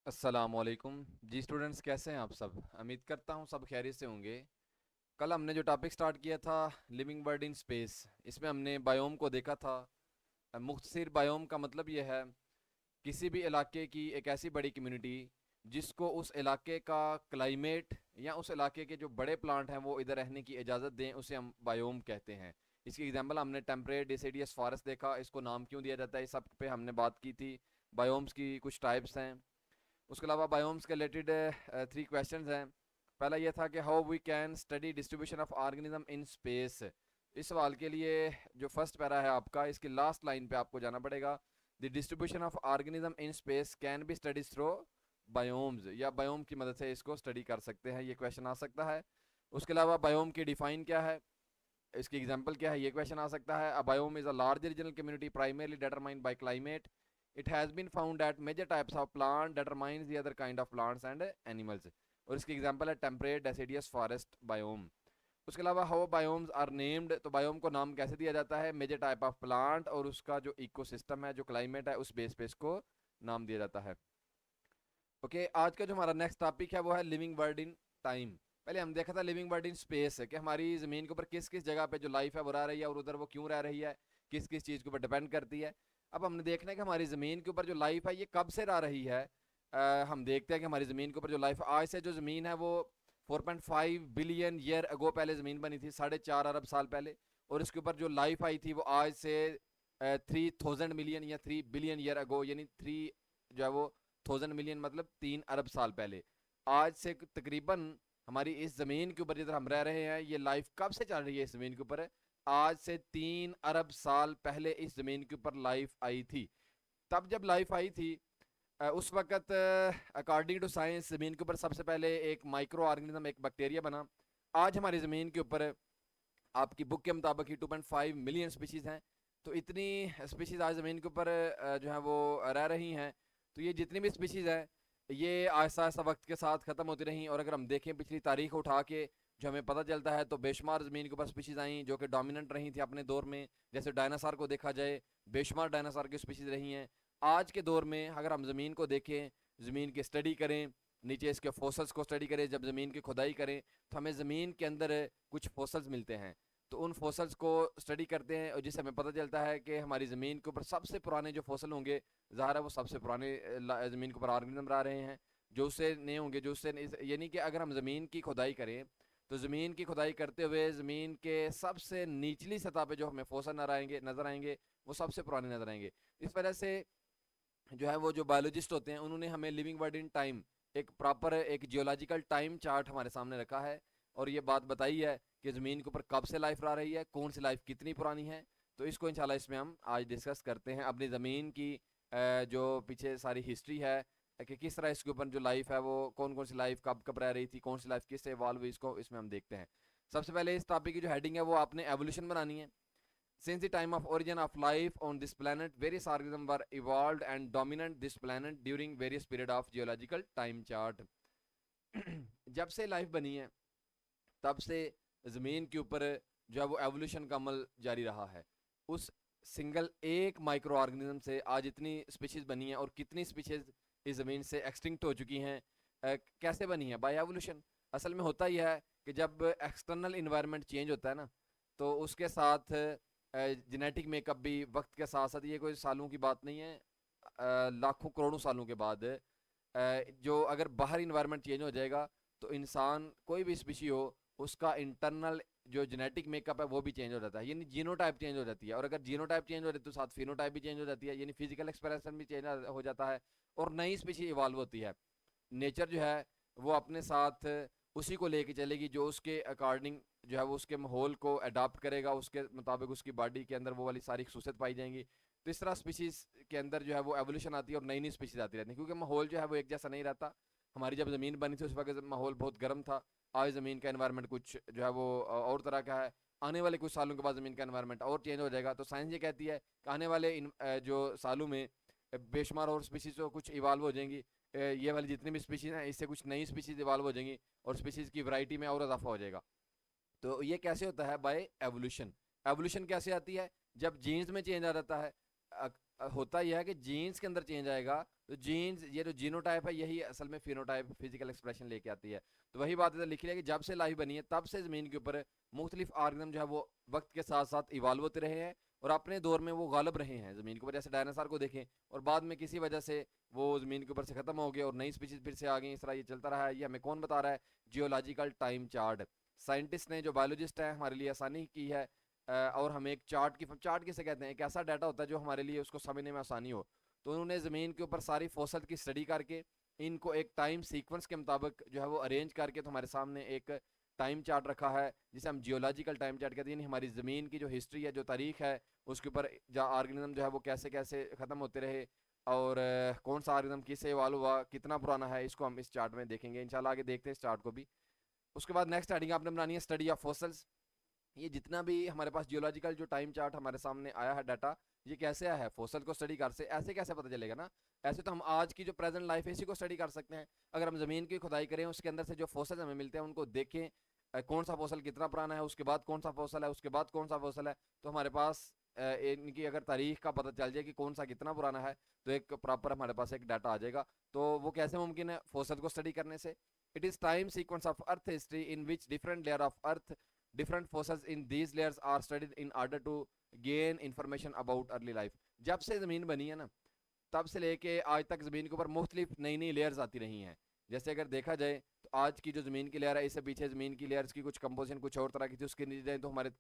अस्सलामुअलैकुम। जी स्टूडेंट्स, कैसे हैं आप सब? उम्मीद करता हूँ सब खैरियत से होंगे। कल हमने जो टॉपिक स्टार्ट किया था, लिविंग बर्ड इन स्पेस, इसमें हमने बायोम को देखा था। मुख्तसर बायोम का मतलब ये है किसी भी इलाके की एक ऐसी बड़ी कम्युनिटी जिसको उस इलाके का क्लाइमेट या उस इलाके के जो बड़े प्लांट हैं वो इधर रहने की इजाज़त दें, उसे हम बायोम कहते हैं। इसकी एग्जांपल हमने टेम्परेट डिसिडियस फॉरेस्ट देखा, इसको नाम क्यों दिया जाता है, इस सब पे हमने बात की थी। बायोम्स की कुछ टाइप्स हैं। उसके अलावा बायोम्स के रिलेटेड 3 क्वेश्चंस हैं। पहला ये था कि how we can study distribution of organism in space. इस सवाल के लिए जो फर्स्ट पैरा है आपका, इसकी लास्ट लाइन पे आपको जाना पड़ेगा। The distribution of organism in space can be studies through biomes, या बायोम की मदद से इसको स्टडी कर सकते हैं, ये क्वेश्चन आ सकता है। उसके अलावा बायोम की डिफाइन क्या है, इसकी एग्जांपल क्या है, ये क्वेश्चन आ सकता है। A biome is a large regional community primarily determined by climate. It has been found that major types of plant determines the other kind of plants and animals. और इसकी एग्जांपल है temperate deciduous forest biome. उसके अलावा how biomes are named, तो biome को नाम कैसे दिया जाता है, मेजर टाइप ऑफ प्लांट और उसका जो इकोसिस्टम है, जो क्लाइमेट है, उस बेस पे इसको नाम दिया जाता है। ओके, आज का जो हमारा नेक्स्ट टॉपिक है वो है लिविंग वर्ड इन टाइम। पहले हम देखा था लिविंग वर्ड इन स्पेस है कि हमारी ज़मीन के ऊपर किस किस जगह पे जो लाइफ है वो रह रही है और उधर वो क्यों रह रही है, किस किस चीज़ के ऊपर डिपेंड करती है। अब हमने देखना है कि हमारी ज़मीन के ऊपर जो लाइफ है ये कब से रह रही है। हम देखते हैं कि हमारी ज़मीन के ऊपर जो लाइफ आज से जो ज़मीन है वो 4.5 बिलियन ईयर अगो पहले ज़मीन बनी थी, 4.5 अरब साल पहले। और इसके ऊपर जो लाइफ आई थी वो आज से 3000 मिलियन या 3 बिलियन ईयर अगो, यानी थ्री जो है वो 1000 मिलियन मतलब 3 अरब साल पहले। आज से तकरीबन हमारी इस ज़मीन के ऊपर जिधर हम रह रहे हैं ये लाइफ कब से चल रही है इस ज़मीन के ऊपर? आज से 3 अरब साल पहले इस ज़मीन के ऊपर लाइफ आई थी। तब जब लाइफ आई थी उस वक्त अकॉर्डिंग टू साइंस ज़मीन के ऊपर सबसे पहले एक माइक्रो ऑर्गेनिज्म, एक बैक्टीरिया बना। आज हमारी ज़मीन के ऊपर आपकी बुक के मुताबिक ही 2.5 मिलियन स्पीशीज़ हैं। तो इतनी स्पीशीज़ आज ज़मीन के ऊपर जो है वो रह रही हैं। तो ये जितनी भी स्पीशीज़ हैं ये आहिस्ता आहिस्ता वक्त के साथ ख़त्म होती रहीं। और अगर हम देखें पिछली तारीख उठा के जो हमें पता चलता है तो बेशुमार ज़मीन के ऊपर स्पीशीज़ आई जो कि डोमिनेंट रही थी अपने दौर में। जैसे डायनासोर को देखा जाए, बेशुमार डायनासोर की स्पीशीज़ रही हैं। आज के दौर में अगर हम ज़मीन को देखें, ज़मीन की स्टडी करें, नीचे इसके फोसल्स को स्टडी करें, जब ज़मीन की खुदाई करें तो हमें ज़मीन के अंदर कुछ फोसल्स मिलते हैं। तो उन फोसल्स को स्टडी करते हैं और जिससे हमें पता चलता है कि हमारी ज़मीन के ऊपर सबसे पुराने जो फसल होंगे, ज़ाहिर है वो सबसे पुराने ज़मीन के ऊपर ऑर्गेनिज्म रह रहे हैं। जो उससे नए होंगे, जो उससे यानी कि अगर हम ज़मीन की खुदाई करें तो ज़मीन की खुदाई करते हुए ज़मीन के सबसे निचली सतह पे जो हमें फोसल नज़र आएंगे वो सबसे पुराने नज़र आएंगे। इस वजह से जो है वो जो बायोलॉजिस्ट होते हैं उन्होंने हमें लिविंग वर्ड इन टाइम, एक प्रॉपर एक जियोलॉजिकल टाइम चार्ट हमारे सामने रखा है और ये बात बताई है कि ज़मीन के ऊपर कब से लाइफ रह रही है, कौन सी लाइफ कितनी पुरानी है। तो इसको इंशाल्लाह इसमें हम आज डिस्कस करते हैं, अपनी ज़मीन की जो पीछे सारी हिस्ट्री है कि किस तरह इसके ऊपर जो लाइफ है वो कौन कौन सी लाइफ कब कब रह रही थी, कौन सी लाइफ किससे इवॉल्व हुई, इसको इसमें हम देखते हैं। सबसे पहले इस टॉपिक की जो हेडिंग है वो आपने एवोल्यूशन बनानी है। Since the time of origin of life on this planet, various organisms were evolved and dominant this planet during various period of geological time chart. जब से लाइफ बनी है तब से ज़मीन के ऊपर जो है वो एवोल्यूशन का अमल जारी रहा है। उस सिंगल एक माइक्रो ऑर्गेनिज्म से आज इतनी स्पीशीज़ बनी हैं और कितनी स्पीशीज़ इस ज़मीन से एक्सटिंक्ट हो चुकी हैं। कैसे बनी है? By evolution. असल में होता यह है कि जब एक्सटर्नल इन्वायरमेंट चेंज होता है ना तो उसके साथ जेनेटिक मेकअप भी वक्त के साथ साथ, ये कोई सालों की बात नहीं है, लाखों करोड़ों सालों के बाद जो अगर बाहर इन्वायरमेंट चेंज हो जाएगा तो इंसान कोई भी स्पीशी हो उसका इंटरनल जो जेनेटिक मेकअप है वो भी चेंज हो जाता है, यानी जीनोटाइप चेंज हो जाती है। और अगर जीनोटाइप चेंज हो जाती है तो साथ फिनोटाइप भी चेंज हो जाती है, यानी फिजिकल एक्सप्रेशन भी चेंज हो जाता है और नई स्पीशी इवॉल्व होती है। नेचर जो है वो अपने साथ उसी को लेके चलेगी जो उसके अकॉर्डिंग जो है वो उसके माहौल को अडाप्ट करेगा, उसके मुताबिक उसकी बॉडी के अंदर वो वाली सारी खसूसियत पाई जाएंगी। तो इस तरह स्पीशीज़ के अंदर जो है वो एवोल्यूशन आती है और नई नई स्पीशीज़ आती रहती है, क्योंकि माहौल जो है वो एक जैसा नहीं रहता। हमारी जब ज़मीन बनी थी उस वक्त माहौल बहुत गर्म था, आज ज़मीन का एनवायरनमेंट कुछ जो है वो और तरह का है। आने वाले कुछ सालों के बाद ज़मीन का एनवायरनमेंट और चेंज हो जाएगा। तो साइंस ये कहती है कि आने वाले जो सालों में बेशुमार और स्पीशीज़ कुछ इवाल्व हो जाएंगी। ये वाली जितनी भी स्पीशीज़ हैं इससे कुछ नई स्पीशीज़ इवाल्व हो जाएंगी और स्पीशीज़ की वैरायटी में और इजाफा हो जाएगा। तो ये कैसे होता है? By evolution. एवोल्यूशन कैसे आती है? जब जीन्स में चेंज आ जाता है। होता यह है कि जीन्स के अंदर चेंज आएगा, तो जीन्स ये जो जीनोटाइप है यही असल में फिनोटाइप फिजिकल एक्सप्रेशन लेके आती है। तो वही बात है लिखी है कि जब से लाइफ बनी है तब से ज़मीन के ऊपर मुख्तलिफ ऑर्गेनिज्म जो है वो वक्त के साथ साथ इवाल्व होते रहे हैं और अपने दौर में वो गालिब रहे हैं ज़मीन के ऊपर। जैसे डायनासोर को देखें और बाद में किसी वजह से वो ज़मीन के ऊपर से ख़त्म हो गए और नई स्पीशीज फिर से आ गई, इस तरह ये चलता रहा है। ये हमें कौन बता रहा है? Geological time chart. साइंटिस्ट ने जो बायोलॉजिस्ट है हमारे लिए आसानी की है और हमें एक चार्ट किसे कहते हैं? एक ऐसा डाटा होता है जो हमारे लिए उसको समझने में आसानी हो। तो उन्होंने ज़मीन के ऊपर सारी फॉसिल की स्टडी करके इनको एक टाइम सीक्वेंस के मुताबिक जो है वो अरेंज करके तो हमारे सामने एक टाइम चार्ट रखा है जिसे हम जियोलॉजिकल टाइम चार्ट कहते हैं। यानी हमारी ज़मीन की जो हिस्ट्री है, जो तारीख है, उसके ऊपर ऑर्गेनिज्म जो है वो कैसे कैसे ख़त्म होते रहे और कौन सा ऑर्गेनिज्म किससे इवॉल्व हुआ, कितना पुराना है, इसको हम इस चार्ट में देखेंगे इंशाल्लाह। आगे देखते हैं इस चार्ट को भी। उसके बाद नेक्स्ट हेडिंग आपने बनानी है स्टडी ऑफ फॉसिल्स। ये जितना भी हमारे पास जियोलॉजिकल जो टाइम चार्ट हमारे सामने आया है डाटा, ये कैसे आया है? फॉसिल को स्टडी कर से ऐसे कैसे पता चलेगा ना? ऐसे तो हम आज की जो प्रेजेंट लाइफ है इसी को स्टडी कर सकते हैं। अगर हम ज़मीन की खुदाई करें, उसके अंदर से जो फॉसिल हमें मिलते हैं उनको देखें, कौन सा फॉसिल कितना पुराना है, उसके बाद कौन सा फॉसिल है, उसके बाद कौन सा फॉसिल है, तो हमारे पास इनकी अगर तारीख का पता चल जाए कि कौन सा कितना पुराना है तो एक प्रॉपर हमारे पास एक डाटा आ जाएगा। तो वो कैसे मुमकिन है? फॉसिल को स्टडी करने से। It is time sequence of earth history in which different layer of earth different fossils in these layers are studied in order to gain information about early life। जब से ज़मीन बनी है ना तब से लेके आज तक ज़मीन के ऊपर मुख्तलिफ नई नई लेयर्स आती रही हैं। जैसे अगर देखा जाए तो आज की जो ज़मीन की लेयर है, इससे पीछे ज़मीन की लेयर्स की कुछ कंपोजिशन कुछ और तरह की थी, उसके नीचे जाए तो हमारे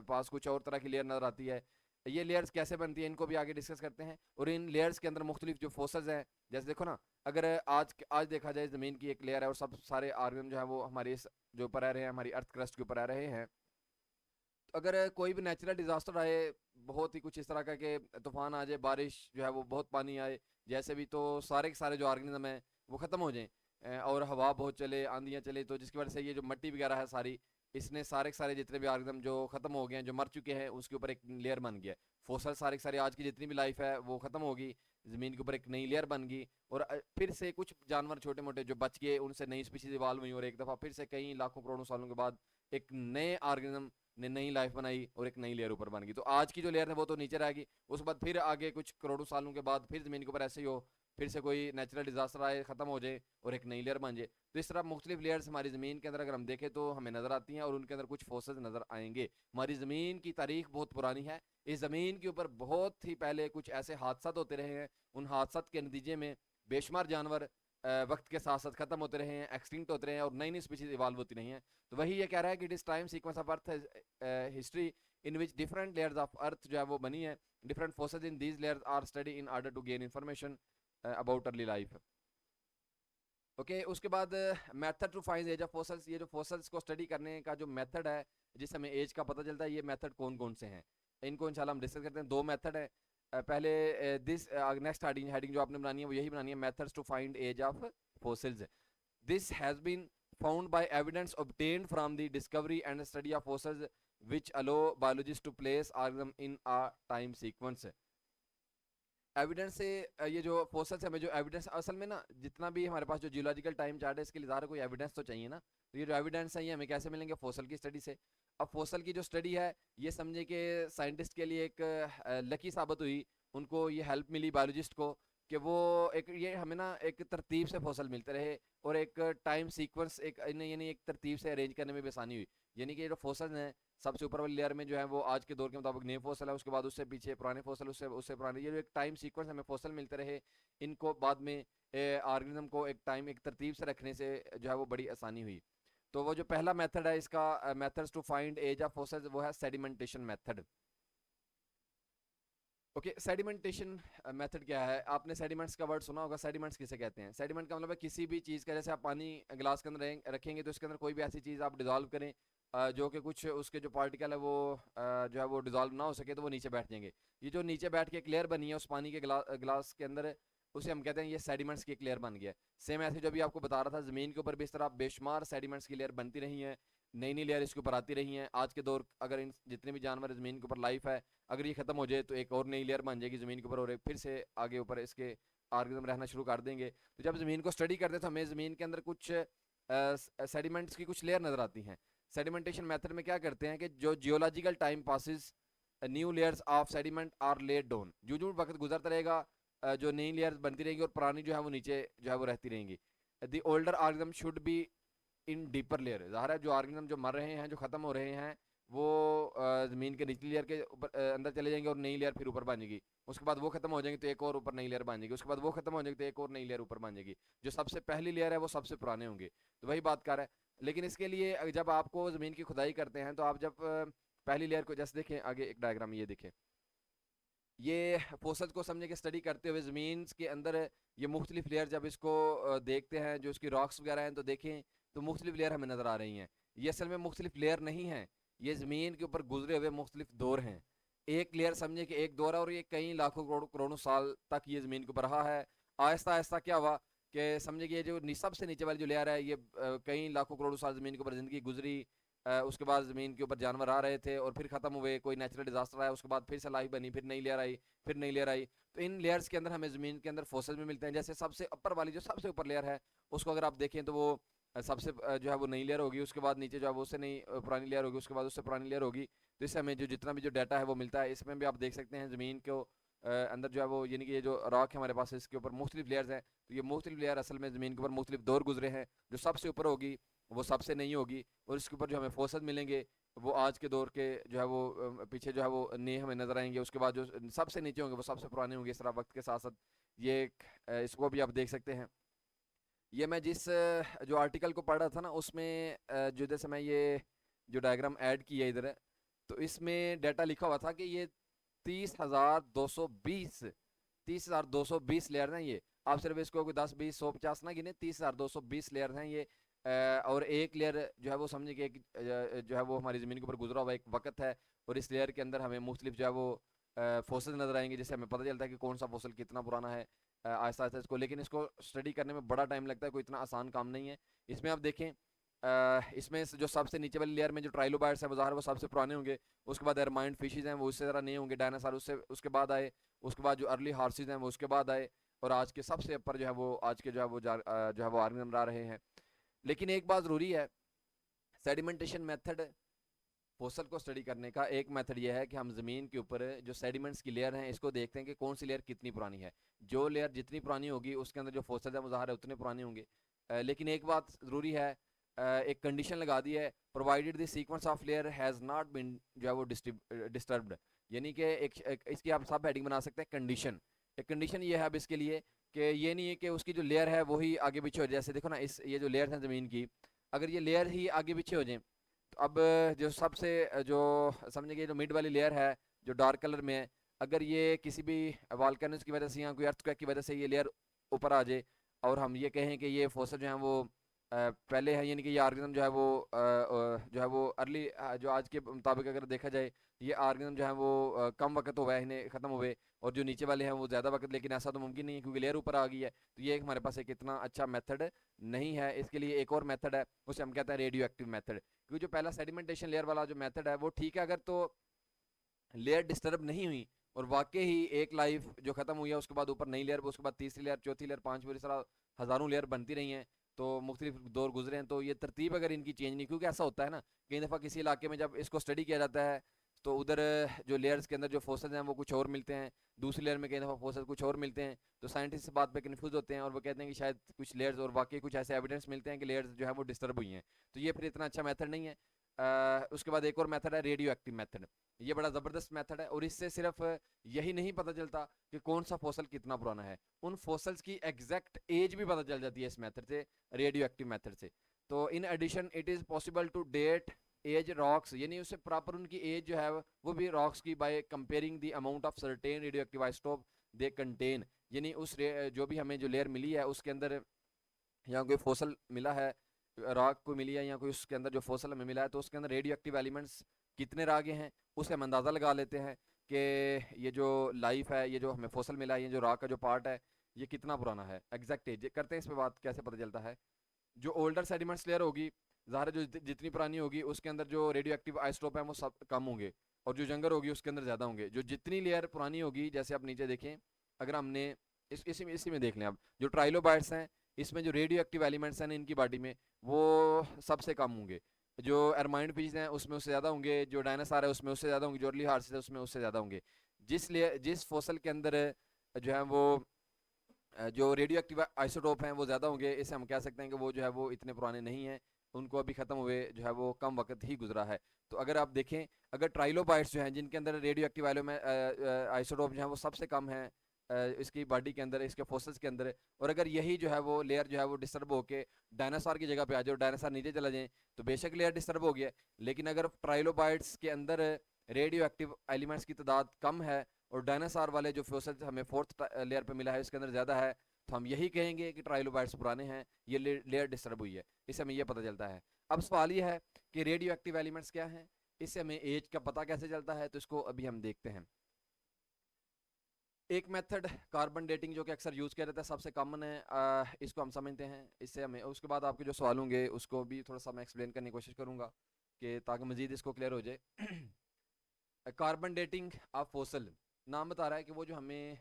पास कुछ और तरह की लेयर नज़र आती है। ये लेयर्स कैसे बनती है इनको भी आगे डिस्कस करते हैं। और इन लेयर्स के अंदर मुख्तलिफ जो फोसल्स हैं, जैसे देखो ना, अगर आज देखा जाए ज़मीन की एक लेयर है और सब सारे आर्गन जो है वो हमारे इस जो ऊपर रह रहे हैं, हमारी अर्थ क्रस्ट के ऊपर रह रहे हैं, तो अगर कोई भी नेचुरल डिजास्टर आए, बहुत ही कुछ इस तरह का कि तूफान आ जाए, बारिश जो है वो बहुत पानी आए जैसे भी, तो सारे के सारे जो ऑर्गेनिज्म हैं वो ख़त्म हो जाएं और हवा बहुत चले, आंधियाँ चले, तो जिसकी वजह से ये जो मिट्टी वगैरह है सारी, इसने सारे के सारे जितने भी ऑर्गेनिज्म जो ख़त्म हो गए हैं, जो मर चुके हैं, उसके ऊपर एक लेयर बन गया। फोसल सारे के सारे आज की जितनी भी लाइफ है वो ख़त्म होगी, ज़मीन के ऊपर एक नई लेयर बन गई और फिर से कुछ जानवर छोटे मोटे जो बच गए उनसे नई स्पीशीज इवाल्व हुई और एक दफ़ा फिर से कई लाखों करोड़ों सालों के बाद एक नए ऑर्गेनिज्म ने नई लाइफ बनाई और एक नई लेयर ऊपर बन गई। तो आज की जो लेयर है वो तो नीचे रहेगी, उसके बाद फिर आगे कुछ करोड़ों सालों के बाद फिर ज़मीन के ऊपर ऐसे ही हो, फिर से कोई नेचुरल डिजास्टर आए, ख़त्म हो जाए और एक नई लेयर बन जाए। तो इस तरह मुख्तलिफ लेयर्स हमारी ज़मीन के अंदर अगर हम देखें तो हमें नज़र आती हैं और उनके अंदर कुछ फोर्सेज नज़र आएंगे। हमारी ज़मीन की तारीख बहुत पुरानी है, इस ज़मीन के ऊपर बहुत ही पहले कुछ ऐसे हादसा होते रहे हैं, उन हादसा के नतीजे में बेशुमार जानवर वक्त के साथ साथ खत्म होते रहे हैं, एक्सटिंक्ट होते रहे हैं और नई नई स्पीशीज इवाल्व होती रही हैं। तो वही ये कह रहा है कि it is time sequence of earth history in which different layers of earth जो है वो बनी है, different forces in these layers are study in order to gain information about early life. Okay, उसके बाद method to find age of fossils. ये जो fossils को स्टडी करने का जो मेथड है जिससे हमें एज का पता चलता है, ये मेथड कौन कौन से हैं इनको इंशाल्लाह हम डिस्कस करते हैं। दो मेथड है। पहले दिस नेक्स्ट हेडिंग हेडिंग जो आपने बनानी है वो यही बनानी है, methods to find age of fossils. This has been found by evidence obtained from the discovery and study of fossils which allow biologists to place organism in a time sequence. Evidence से ये जो fossils है, हमें जो evidence असल में ना, जितना भी हमारे पास जो जियोलॉजिकल टाइम चार्ट है इसके लिए ज़्यादा कोई एविडेंस तो चाहिए ना। तो ये जो एविडेंस है ये हमें कैसे मिलेंगे? फोसल की स्टडी से। अब फोसल की जो स्टडी है ये समझे कि साइंटिस्ट के लिए एक लकी साबित हुई, उनको ये हेल्प मिली बायोलॉजिस्ट को कि वो एक ये हमें ना एक तरतीब से फोसल मिलते रहे और एक टाइम सीक्वेंस एक यानी एक तरतीब से अरेंज करने में भी आसानी हुई। यानी कि ये जो फोसल हैं सबसे ऊपर वाली लेयर में जो है वो आज के दौर के मुताबिक नए फोसल है, उसके बाद उससे पीछे पुराने फोसल, उससे उससे पुराने, ये जो एक टाइम सीक्वेंस हमें फोसल मिलते रहे, इनको बाद में ऑर्गेनिज्म को एक टाइम एक तरतीब से रखने से जो है वो बड़ी आसानी हुई। तो वो जो पहला मेथड है इसका methods to find age of fossils, वो है sedimentation method. Okay, sedimentation method क्या है? आपने सेडिमेंट्स का वर्ड सुना होगा। सेडिमेंट्स किसे कहते हैं? सेडिमेंट का मतलब है किसी भी चीज़ का, जैसे आप पानी गिलास के अंदर रखेंगे तो इसके अंदर कोई भी ऐसी चीज़ आप डिजॉल्व करें जो कि कुछ उसके जो पार्टिकल है वो जो है वो डिजॉल्व ना हो सके तो वो नीचे बैठ जाएंगे। ये जो नीचे बैठ के एक लेयर बनी है उस पानी के गिलास के अंदर, उसे हम कहते हैं ये सेडिमेंट्स की एक लेयर बन गया है। सेम ऐसे जो भी आपको बता रहा था, ज़मीन के ऊपर भी इस तरह बेशुमार सेडिमेंट्स की लेयर बनती रही हैं, नई नई लेयर इसके ऊपर आती रही हैं। आज के दौर अगर इन जितने भी जानवर ज़मीन के ऊपर लाइफ है, अगर ये ख़त्म हो जाए तो एक और नई लेयर बन जाएगी ज़मीन के ऊपर और फिर से आगे ऊपर इसके ऑर्गेनिज्म रहना शुरू कर देंगे। तो जब ज़मीन को स्टडी करते हैं तो हमें ज़मीन के अंदर कुछ सेडिमेंट्स की कुछ लेयर नज़र आती हैं। सेडिमेंटेशन मेथड में क्या करते हैं कि जो geological time passes new layers of sediment are laid down. जो जो वक्त गुजरता रहेगा जो नई लेयर्स बनती रहेंगी और पुरानी जो है वो नीचे जो है वो रहती रहेंगी। The older organism should be in deeper layer. ज़ाहिर है जो ऑर्गेनिज्म जो मर रहे हैं, जो ख़त्म हो रहे हैं, वो ज़मीन के निचली लेयर के ऊपर अंदर चले जाएंगे और नई लेयर फिर ऊपर बनेगी। उसके बाद वो खत्म हो जाएंगे तो एक और ऊपर नई लेयर बनेगी। उसके बाद वो खत्म हो जाएंगे तो एक और नई लेयर ऊपर बनेगी। जो सबसे पहली लेयर है वो सबसे पुराने होंगे। तो वही बात कर रहा है। लेकिन इसके लिए जब आपको ज़मीन की खुदाई करते हैं तो आप जब पहली लेयर को जैसे देखें, आगे एक डायग्राम ये देखें, ये फोसल्स को समझने की स्टडी करते हुए ज़मीन के अंदर ये मुख्तलिफ लेयर जब इसको देखते हैं, जो इसकी रॉक्स वगैरह हैं, तो देखें तो मुख्तलिफ लेयर हमें नज़र आ रही हैं। ये असल में मुख्तलिफ लेयर नहीं हैं, ये ज़मीन के ऊपर गुजरे हुए मुख्तलिफ दौर हैं। एक लेयर समझे कि एक दौर है और ये कई लाखों करोड़ों साल तक ये ज़मीन के ऊपर रहा है। आहिस्ता आहिस्ता क्या हुआ कि समझे कि ये जो सबसे नीचे वाली जो लेयर है, ये कई लाखों करोड़ों साल ज़मीन के ऊपर ज़िंदगी गुजरी। उसके बाद ज़मीन के ऊपर जानवर आ रहे थे और फिर ख़त्म हुए, कोई नेचुरल डिजास्टर आया, उसके बाद फिर से लाइफ बनी, फिर नई लेयर आई, फिर नई लेयर आई। तो इन लेयर्स के अंदर हमें ज़मीन के अंदर फोसिल भी मिलते हैं। जैसे सबसे ऊपर वाली जो सबसे ऊपर लेयर है, उसको अगर आप देखें तो वो सबसे जो है वो नई लेयर होगी। उसके बाद नीचे जो है वो उससे नई पुरानी लेयर होगी, उसके बाद उससे पुरानी लेयर होगी। तो इससे हमें जो जितना भी जो डाटा है वो मिलता है। इसमें भी आप देख सकते हैं ज़मीन को अंदर जो है वो, यानी कि ये जो रॉक है हमारे पास, इसके ऊपर मुख्तलिफ लेयर्स हैं। तो ये मुख्तलिफ लेयर असल में ज़मीन के ऊपर मुख्तलिफ दौर गुजरे हैं। जो सबसे ऊपर होगी वो सबसे नहीं होगी, और इसके ऊपर जो हमें फोसल मिलेंगे वो आज के दौर के जो है वो पीछे जो है वो नए हमें नजर आएंगे। उसके बाद जो सबसे नीचे होंगे वो सबसे पुराने होंगे। इस तरह वक्त के साथ साथ ये इसको भी आप देख सकते हैं। ये मैं जिस जो आर्टिकल को पढ़ रहा था ना, उसमें जो जैसे मैं ये जो डायग्राम ऐड किया इधर है, तो इसमें डाटा लिखा हुआ था कि ये 30,220 30,220 लेयर हैं ये। आप सिर्फ इसको कोई 10 20 100 50 ना गिने, 30,220 लेयर हैं ये। और एक लेयर जो है वो समझे कि एक जो है वो हमारी ज़मीन के ऊपर गुजरा हुआ एक वक्त है। और इस लेयर के अंदर हमें मुख्तलिफ जो है वो फोसल नजर आएंगे, जिससे हमें पता चलता है कि कौन सा फोसल कितना पुराना है। आहिस्ता आहिस्ता इसको, लेकिन इसको स्टडी करने में बड़ा टाइम लगता है, कोई इतना आसान काम नहीं है। इसमें आप देखें इसमें जो सबसे नीचे वाली लेयर में जो ट्राइलोबाइट्स है वो ज़ाहिर वो सबसे पुराने होंगे। उसके बाद एरमाइंड फिशेज हैं वो उससे ज़रा नए होंगे, डायनासोर उससे उसके बाद आए। उसके बाद जो अर्ली हार्सिस हैं वो उसके बाद आए। और आज के सबसे ऊपर जो है वो आज के जो है वो जो है वो ऑर्गेनिज्म रह रहे हैं। लेकिन एक बात ज़रूरी है, सेडिमेंटेशन मेथड फोसल को स्टडी करने का एक मेथड ये है कि हम ज़मीन के ऊपर जो सेडिमेंट्स की लेयर हैं इसको देखते हैं कि कौन सी लेयर कितनी पुरानी है। जो लेयर जितनी पुरानी होगी उसके अंदर जो फोसल है वो ज़ाहिर है उतने पुराने होंगे। लेकिन एक बात ज़रूरी है, एक कंडीशन लगा दी है, provided the sequence of layer has not been जो है वो डिस्टर्ब्ड। यानी कि इसकी आप सब हेडिंग बना सकते हैं कंडीशन। एक कंडीशन ये है अब इसके लिए कि ये नहीं है कि उसकी जो लेयर है वही आगे पीछे हो जाए। जैसे देखो ना, इस ये जो लेयर है ज़मीन की, अगर ये लेयर ही आगे पीछे हो जाए तो अब जो सबसे जो समझने की जो मिड वाली लेयर है जो डार्क कलर में है, अगर ये किसी भी वॉल्केनोस की वजह से या कोई अर्थक्वेक की वजह से ये लेयर ऊपर आ जाए और हम ये कहें कि ये फोसल जो है वो पहले है, यानी कि ये ऑर्गेनिज्म जो है वो जो है वो अर्ली जो आज के मुताबिक अगर देखा जाए ये ऑर्गेनिज्म जो है वो कम वक्त हुआ है इन्हें ख़त्म हुए, और जो नीचे वाले हैं वो ज़्यादा वक्त। लेकिन ऐसा तो मुमकिन नहीं है क्योंकि लेयर ऊपर आ गई है। तो ये हमारे पास एक इतना अच्छा मेथड नहीं है। इसके लिए एक और मेथड है, उसे हम कहते हैं रेडियो एक्टिव मेथड। क्योंकि जो पहला सेडिमेंटेशन लेयर वाला जो मेथड है वो ठीक है अगर तो लेयर डिस्टर्ब नहीं हुई और वाकई ही एक लाइफ जो खत्म हुई है उसके बाद ऊपर नई लेयर, उसके बाद तीसरी लेयर, चौथी लेयर, पांचवी, इस तरह हज़ारों लेयर बनती रही हैं। तो मुख्तलिफ दौर गुजरे हैं, तो ये तरतीब अगर इनकी चेंज नहीं, क्योंकि ऐसा होता है ना कई दफ़ा किसी इलाके में जब इसको स्टडी किया जाता है तो उधर जो लेयर्स के अंदर जो फोर्सेज हैं वो कुछ और मिलते हैं, दूसरी लेयर में कई दफ़ा फोर्सेज कुछ और मिलते हैं। तो साइंटिस्ट इस बात पे कन्फ्यूज होते हैं और वो कहते हैं कि शायद कुछ लेयर्स और वाकई कुछ ऐसे एविडेंस मिलते हैं कि लेयर्स जो है वो डिस्टर्ब हुई हैं। तो ये फिर इतना अच्छा मेथड नहीं है। उसके बाद एक और मेथड है रेडियो एक्टिव मेथड। ये बड़ा ज़बरदस्त मेथड है और इससे सिर्फ यही नहीं पता चलता कि कौन सा फोसल कितना पुराना है, उन फोसल्स की एग्जैक्ट एज भी पता चल जाती है इस मेथड से, रेडियो एक्टिव मेथड से। तो in addition it is possible to date age rocks, यानी उससे प्रॉपर उनकी एज जो है वो भी रॉक्स की by comparing the amount of certain radio active isotope they contain. यानी उस जो भी हमें जो लेयर मिली है उसके अंदर या कोई फोसल मिला है, रॉक को मिली है या कोई उसके अंदर जो फोसल हमें मिला है, तो उसके अंदर रेडियो एक्टिव एलिमेंट्स कितने रह गए हैं उसे हम अंदाज़ा लगा लेते हैं कि ये जो लाइफ है, ये जो हमें फोसल मिला है, ये जो रॉक का जो पार्ट है ये कितना पुराना है। एग्जैक्ट एज करते हैं इस पर बात, कैसे पता चलता है। जो ओल्डर सेडिमेंट्स लेयर होगी, ज़ाहिर है जो जितनी पुरानी होगी उसके अंदर जो रेडियो एक्टिव आइसोटोप है वो सब कम होंगे, और जो जंगर होगी उसके अंदर ज़्यादा होंगे। जो जितनी लेयर पुरानी होगी, जैसे आप नीचे देखें, अगर हमने इसी में देख लें आप, जो ट्राइलोबाइट्स हैं इसमें जो रेडियो एक्टिव एलिमेंट्स हैं इनकी बॉडी में वो सबसे कम होंगे। जो एरमाइन फिश हैं उसमें उससे ज़्यादा होंगे, जो डायनासोर है उसमें उससे ज़्यादा होंगे, जो अर्ली हार्स है उसमें उससे ज़्यादा होंगे। जिस फॉसल के अंदर जो है वो जो रेडियो एक्टिव आइसोटोप हैं वो ज़्यादा होंगे, इसे हम कह सकते हैं कि वो जो है वो इतने पुराने नहीं हैं, उनको अभी ख़त्म हुए जो है वो कम वक्त ही गुजरा है। तो अगर आप देखें, अगर ट्राइलोबाइट्स जो हैं जिनके अंदर रेडियो एक्टिव आइसोटोप जो है वो सबसे कम है इसकी बॉडी के अंदर, इसके फोसल्स के अंदर, और अगर यही जो है वो लेयर जो है वो डिस्टर्ब होकर डायनासोर की जगह पे आ जाए और डायनासोर नीचे चला जाए तो बेशक लेयर डिस्टर्ब हो गया। लेकिन अगर ट्राइलोबाइट्स के अंदर रेडियो एक्टिव एलिमेंट्स की तादाद कम है और डायनासोर वाले जो फोसल्स हमें फोर्थ लेयर पे मिला है इसके अंदर ज़्यादा है, तो हम यही कहेंगे कि ट्राइलोबाइट्स पुराने हैं, ये लेयर डिस्टर्ब हुई है। इससे हमें ये पता चलता है। अब सवाल ये है कि रेडियो एक्टिव एलिमेंट्स क्या हैं, इससे हमें एज का पता कैसे चलता है, तो इसको अभी हम देखते हैं। एक मेथड कार्बन डेटिंग जो कि अक्सर यूज़ किया जाता है, सबसे कॉमन है, इसको हम समझते हैं। इससे हमें उसके बाद आपके जो सवाल होंगे उसको भी थोड़ा सा मैं एक्सप्लेन करने की कोशिश करूँगा कि ताकि मज़ीद इसको क्लियर हो जाए। कार्बन डेटिंग ऑफ फोसल नाम बता रहा है कि वो जो हमें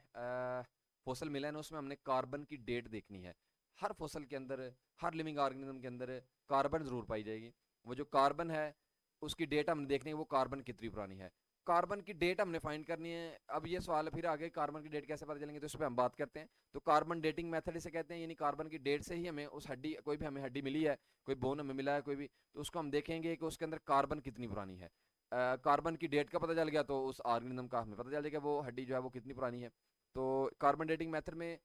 फोसल मिला है ना उसमें हमने कार्बन की डेट देखनी है। हर फोसल के अंदर, हर लिविंग ऑर्गेनिज्म के अंदर कार्बन ज़रूर पाई जाएगी। वो जो कार्बन है उसकी डेट हमने देखनी है, वो कार्बन कितनी पुरानी है। कार्बन की डेट हमने फाइंड करनी है। अब ये सवाल फिर आगे कार्बन की डेट कैसे पता चलेंगे, तो इस पर हम बात करते हैं। तो कार्बन डेटिंग मेथड इसे कहते हैं, यानी कार्बन की डेट से ही हमें उस हड्डी, कोई भी हमें हड्डी मिली है, कोई बोन हमें मिला है कोई भी, तो उसको हम देखेंगे कि उसके अंदर कार्बन कितनी पुरानी है। कार्बन की डेट का पता चल गया तो उस ऑर्गेनिज्म का हमें पता चल जाएगा वो हड्डी जो है वो कितनी पुरानी है। तो कार्बन डेटिंग मेथड में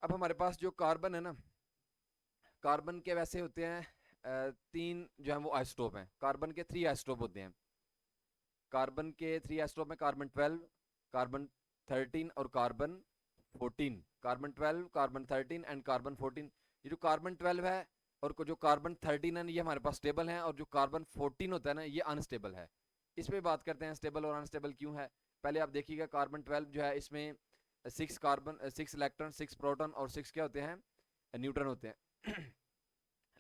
अब हमारे पास जो कार्बन है ना, कार्बन के वैसे होते हैं तीन जो है वो आइसोटोप हैं। कार्बन के 3 आइसोटोप होते हैं। कार्बन के 3 आइसोटोप में कार्बन 12, कार्बन 13 और carbon 14। Carbon 12, carbon 13 and carbon 14। ये जो कार्बन 12 है और जो कार्बन 13 है ये हमारे पास स्टेबल है, और जो कार्बन 14 होता है ना ये अनस्टेबल है। इस पे बात करते हैं स्टेबल और अनस्टेबल क्यों है। पहले आप देखिएगा कार्बन 12 जो है इसमें 6 इलेक्ट्रॉन 6 प्रोटॉन और 6 क्या होते हैं, न्यूट्रॉन होते हैं।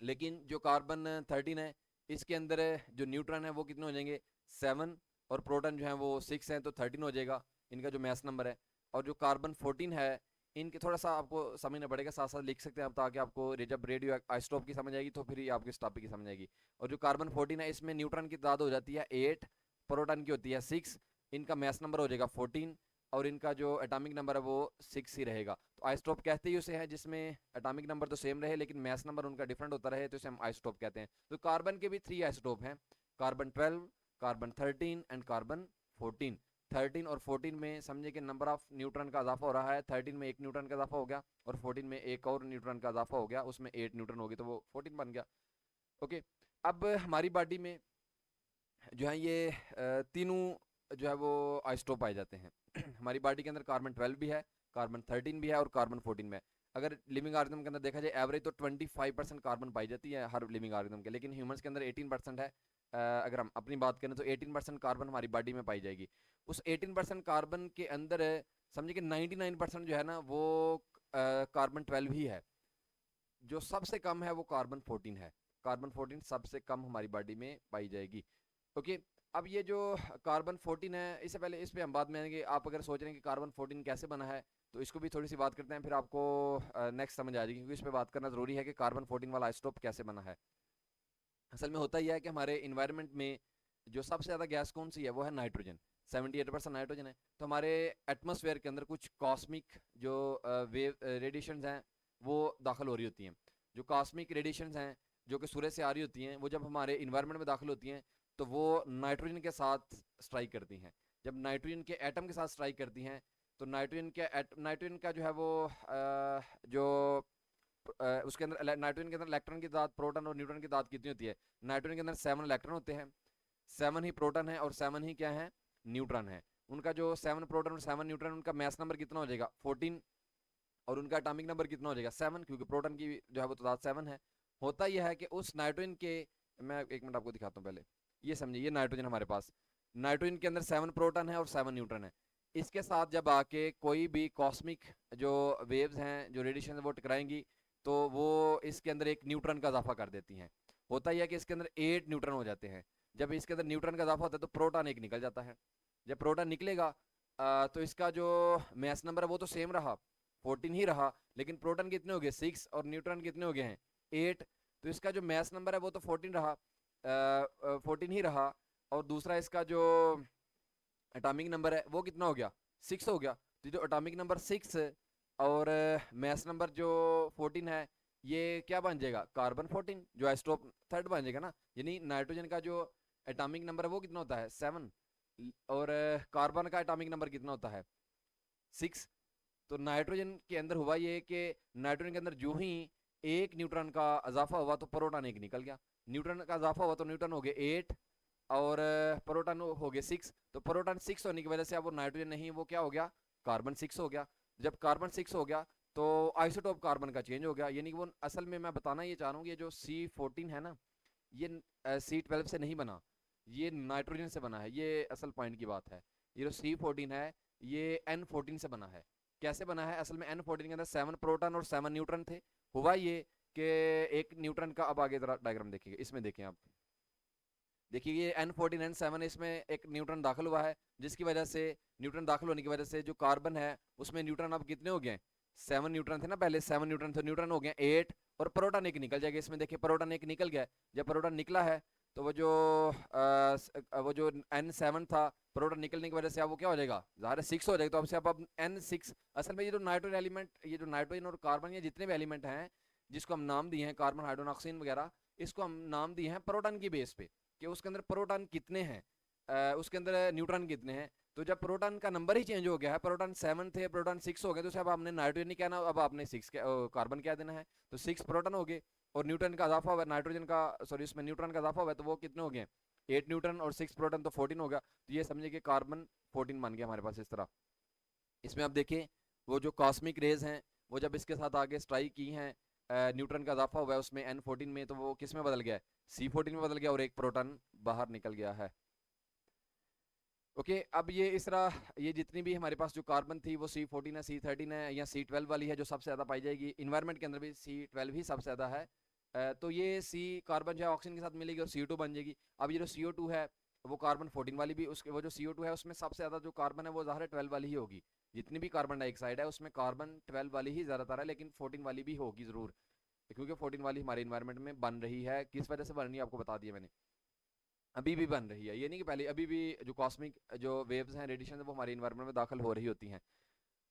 लेकिन जो कार्बन 13 है इसके अंदर जो न्यूट्रॉन है वो कितने हो जाएंगे, 7, और प्रोटॉन जो है वो 6 हैं तो 13 हो जाएगा इनका जो मैस नंबर है। और जो कार्बन 14 है इनके थोड़ा सा आपको समझना पड़ेगा, साथ साथ लिख सकते हैं आप ताकि आपको जब रेडियो आइसोटोप की समझ आएगी तो फिर ही आपको इस टॉपिक की समझ आएगी। और जो कार्बन 14 है इसमें न्यूट्रॉन की तादाद हो जाती है 8, प्रोटॉन की होती है 6, इनका मैस नंबर हो जाएगा 14, और इनका जो एटॉमिक नंबर है वो 6 ही रहेगा। तो आइसोटोप कहते ही उसे है जिसमें एटॉमिक नंबर तो सेम रहे लेकिन मैस नंबर उनका डिफरेंट होता रहे, तो इसे हम आइसोटोप कहते हैं। तो कार्बन के भी 3 आइसोटोप हैं, कार्बन 12, कार्बन 13 एंड कार्बन 14। 13 और 14 में समझे कि नंबर ऑफ न्यूट्रॉन का इजाफा हो रहा है। 13 में 1 न्यूट्रॉन का इजाफा हो गया और 14 में एक और न्यूट्रॉन का इजाफा हो गया, उसमें 8 न्यूट्रॉन हो गए तो वो 14 बन गया। ओके। अब हमारी बॉडी में जो है ये तीनों जो है वो आइसोटोप पाए जाते हैं। हमारी बॉडी के अंदर कार्बन 12 भी है, कार्बन 13 भी है और कार्बन 14 में है। अगर लिविंग ऑर्गेनिज्म के अंदर देखा जाए एवरेज तो 25% कार्बन पाई जाती है हर लिविंग ऑर्गेनिज्म के, लेकिन ह्यूमंस के अंदर 18% है। अगर हम अपनी बात करें तो 18% कार्बन हमारी बॉडी में पाई जाएगी। उस 18% कार्बन के अंदर समझिए कि 99% जो है ना वो कार्बन 12 ही है। जो सबसे कम है वो कार्बन 14 है। कार्बन 14 सबसे कम हमारी बॉडी में पाई जाएगी। ओके। अब ये जो कार्बन 14 है, इससे पहले इस पे हम बात में आएंगे। आप अगर सोच रहे हैं कि कार्बन 14 कैसे बना है तो इसको भी थोड़ी सी बात करते हैं, फिर आपको नेक्स्ट समझ आ जाएगी, क्योंकि इस पे बात करना ज़रूरी है कि कार्बन 14 वाला आइसोटोप कैसे बना है। असल में होता यह है कि हमारे इन्वायरमेंट में जो सबसे ज़्यादा गैस कौन सी है वो है नाइट्रोजन। 78% नाइट्रोजन है। तो हमारे एटमॉस्फेयर के अंदर कुछ कॉस्मिक जो वेव रेडिएशंस हैं वो दाखिल हो रही होती हैं। जो कॉस्मिक रेडिएशंस हैं जो कि सूर्य से आ रही होती हैं, वो जब हमारे इन्वायरमेंट में दाखिल होती हैं तो वो नाइट्रोजन के साथ स्ट्राइक करती हैं। जब नाइट्रोजन के एटम के साथ स्ट्राइक करती हैं तो नाइट्रोजन का जो है वो जो उसके अंदर नाइट्रोजन के अंदर इलेक्ट्रॉन की तादाद, प्रोटॉन और न्यूट्रॉन की तादाद कितनी होती है। नाइट्रोजन के अंदर 7 इलेक्ट्रॉन होते हैं, 7 ही प्रोटॉन है और 7 ही क्या है, न्यूट्रॉन है। उनका जो 7 प्रोटॉन और 7 न्यूट्रॉन, उनका मैस नंबर कितना हो जाएगा 14, और उनका एटॉमिक नंबर कितना हो जाएगा 7, क्योंकि प्रोटॉन की जो है वो तादाद 7 है। होता यह है कि उस नाइट्रोजन के, मैं एक मिनट आपको दिखाता हूँ पहले, ये समझिए, ये नाइट्रोजन हमारे पास, नाइट्रोजन के अंदर 7 प्रोटॉन है और 7 न्यूट्रॉन है। इसके साथ जब आके कोई भी कॉस्मिक जो वेव्स हैं, जो रेडिएशन है वो टकराएंगी तो वो इसके अंदर एक न्यूट्रॉन का इजाफा कर देती हैं। होता यह है कि इसके अंदर 8 न्यूट्रॉन हो जाते हैं। जब इसके अंदर न्यूट्रॉन का इजाफा होता है तो प्रोटॉन एक निकल जाता है। जब प्रोटॉन निकलेगा तो इसका जो मैस नंबर है वो तो सेम रहा, 14 ही रहा, लेकिन प्रोटॉन कितने हो गए 6 और न्यूट्रॉन कितने हो गए हैं 8। तो इसका जो मैस नंबर है वो तो 14 रहा, 14 ही रहा, और दूसरा इसका जो एटॉमिक नंबर है वो कितना हो गया, 6 हो गया। तो जो एटॉमिक नंबर 6 और मास नंबर जो 14 है, ये क्या बन जाएगा, कार्बन 14, जो आइसोटोप थर्ड बन जाएगा ना। यानी नाइट्रोजन का जो एटॉमिक नंबर है वो कितना होता है, 7, और कार्बन का एटॉमिक नंबर कितना होता है, 6। तो नाइट्रोजन के अंदर हुआ ये कि नाइट्रोजन के अंदर जो ही एक न्यूट्रॉन का इजाफा हुआ तो प्रोटॉन एक निकल गया, न्यूट्रॉन का इजाफा हुआ तो न्यूट्रॉन हो गए 8, और प्रोटॉन हो गए 6। तो प्रोटॉन 6 होने की वजह से अब वो नाइट्रोजन नहीं, वो क्या हो गया, कार्बन 6 हो गया। जब कार्बन 6 हो गया तो आइसोटोप कार्बन का चेंज हो गया। यानी कि वो असल में मैं बताना ये चाह रहा हूँ, ये जो C14 है ना, ये C12 से नहीं बना, ये नाइट्रोजन से बना है। ये असल पॉइंट की बात है। ये जो C14 है ये N14 से बना है। कैसे बना है, असल में N14 के अंदर 7 प्रोटॉन और 7 न्यूट्रॉन थे। हुआ ये कि एक न्यूट्रॉन का, अब आगे जरा डायग्राम देखिए, इसमें देखें आप, देखिए ये N14 N7, इसमें एक न्यूट्रॉन दाखिल हुआ है, जिसकी वजह से, न्यूट्रॉन दाखिल होने की वजह से जो कार्बन है उसमें न्यूट्रॉन अब कितने हो गए, 7 न्यूट्रॉन थे ना पहले, 7 न्यूट्रॉन थे, न्यूट्रॉन हो गए 8, और प्रोटॉन एक निकल जाएगा इसमें। देखिए प्रोटॉन एक निकल गया। जब प्रोटॉन निकला है तो वो जो N7 था, प्रोटॉन निकलने की वजह से अब वो क्या हो जाएगा, ज़ाहिर है 6 हो जाएगा। तो अब से अब N6, असल में ये जो नाइट्रोजन एलिमेंट, ये जो नाइट्रोजन और कार्बन, ये जितने भी एलिमेंट हैं जिसको हम नाम दिए हैं, कार्बन, हाइड्रोजन, ऑक्सीजन वगैरह, इसको हम नाम दिए हैं प्रोटॉन की बेस पे, कि उसके अंदर प्रोटॉन कितने हैं, उसके अंदर न्यूट्रॉन कितने हैं। तो जब प्रोटॉन का नंबर ही चेंज हो गया है, प्रोटॉन 7 थे, प्रोटॉन 6 हो गए, तो अब आपने नाइट्रोजन नहीं कहना, अब आपने 6 कार्बन क्या देना है। तो 6 प्रोटॉन हो गए, और न्यूट्रॉन का इजाफा हुआ, नाइट्रोजन का, सॉरी, इसमें न्यूट्रॉन का इजाफा हुआ, तो वो कितने हो गए, 8 न्यूट्रॉन और 6 प्रोटॉन, तो 14 हो गया। तो ये समझिए कि कार्बन 14 बन गया हमारे पास इस तरह। इसमें आप देखिए वो जो कॉस्मिक रेज हैं, वो जब इसके साथ आगे स्ट्राइक की हैं, न्यूट्रॉन का इजाफा हुआ है उसमें N14 में, तो वो किस में बदल गया है, C14 में बदल गया, और एक प्रोटॉन बाहर निकल गया है। ओके, अब ये इस तरह, ये जितनी भी हमारे पास जो कार्बन थी वो C14 है, C13 है, या C12 वाली है जो सबसे ज़्यादा पाई जाएगी। इन्वायरमेंट के अंदर भी C12 ही सबसे ज़्यादा है। तो ये C कार्बन जो है ऑक्सीजन के साथ मिलेगी और CO2 बन जाएगी। अब ये जो CO2 है वो कार्बन 14 वाली भी, उसके वो जो CO2 है उसमें सबसे ज़्यादा जो कार्बन है वो ज़ाहिर है 12 वाली ही होगी। जितनी भी कार्बन डाइऑक्साइड है उसमें कार्बन 12 वाली ही ज़्यादातर है, लेकिन 14 वाली भी होगी ज़रूर, क्योंकि 14 वाली हमारे इन्वायरमेंट में बन रही है। किस वजह से बन रही है आपको बता दिया मैंने, अभी भी बन रही है, ये नहीं कि पहले, अभी भी जो कॉस्मिक जो वेव्स हैं, रेडिएशन है, वो हमारे इन्वायरमेंट में दाखिल हो रही होती हैं।